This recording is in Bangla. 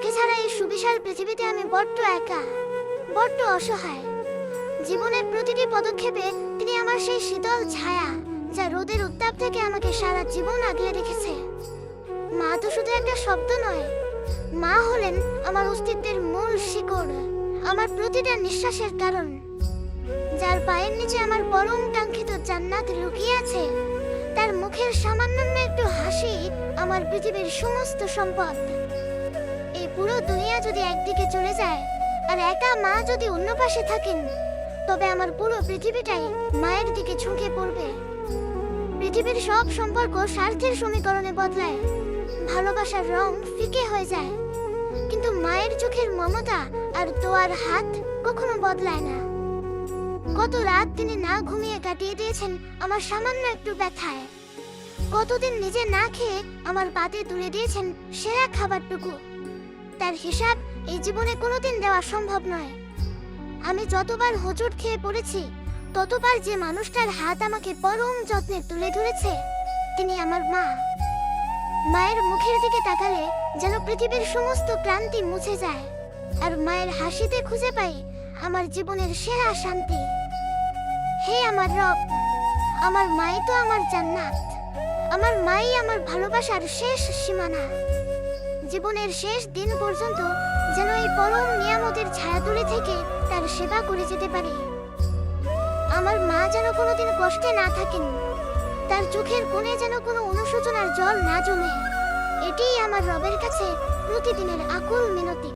তাকে ছাড়া এই সুবিশাল পৃথিবীতে আমি বড্ড একা, বড্ড অসহায়। জীবনের প্রতিটি পদক্ষেপে তিনি আমার সেই শীতল ছায়া, যা রোদের উত্তাপ থেকে আমাকে সারা জীবন আগলে রেখেছে। মা তো শুধু একটা শব্দ নয়, মা হলেন আমার অস্তিত্বের মূল শিকড়, আমার প্রতিটা নিঃশ্বাসের কারণ। যার পায়ের নিচে আমার পরম কাঙ্ক্ষিত জান্নাত লুকিয়ে আছে, তার মুখের সামান্য একটু হাসি আমার পৃথিবীর সমস্ত সম্পদ। এই পুরো দুনিয়া যদি একদিকে চলে যায় আর একা মা যদি অন্য পাশে থাকেন, তবে আমার পুরো পৃথিবীটাই মায়ের দিকে ঝুঁকে পড়বে। পৃথিবীর সব সম্পর্ক স্বার্থের সমীকরণে বদলায়, ভালোবাসার রং ফিকে হয়ে যায়, কিন্তু মায়ের চোখের মমতা আর দোয়ার হাত কখনো বদলায় না। কত রাত তিনি না ঘুমিয়ে কাটিয়ে দিয়েছেন আমার সামান্য একটু ব্যথায়, কতদিন নিজে না খেয়ে আমার পাতে তুলে দিয়েছেন সেরা খাবারটুকু। তার হিসাব এই জীবনে কোনোদিন দেওয়া সম্ভব নয়। আমি যতবার হোঁচট খেয়ে পড়েছি, ততবার যে মানুষটার হাত আমাকে পরম যত্নে তুলে ধরেছে, তিনি আমার মা। মায়ের মুখের দিকে তাকালে যেন পৃথিবীর সমস্ত ক্লান্তি মুছে যায়, আর মায়ের হাসিতে খুঁজে পাই আমার জীবনের সেরা শান্তি। হে আমার রব, আমার মাই তো আমার জান্নাত, আমার মাই আমার ভালোবাসার শেষ সীমানা। জীবনের শেষ দিন পর্যন্ত যেন এই পরম নিয়ামতের ছায়াতলে থেকে তার সেবা করে যেতে পারি। আমার মা যেন কোনোদিন কষ্টে না থাকেন, তার চোখের কোণে যেন কোনো অনুশোচনার জল না জমে। এটিই আমার রবের কাছে প্রতিদিনের আকুল মিনতি।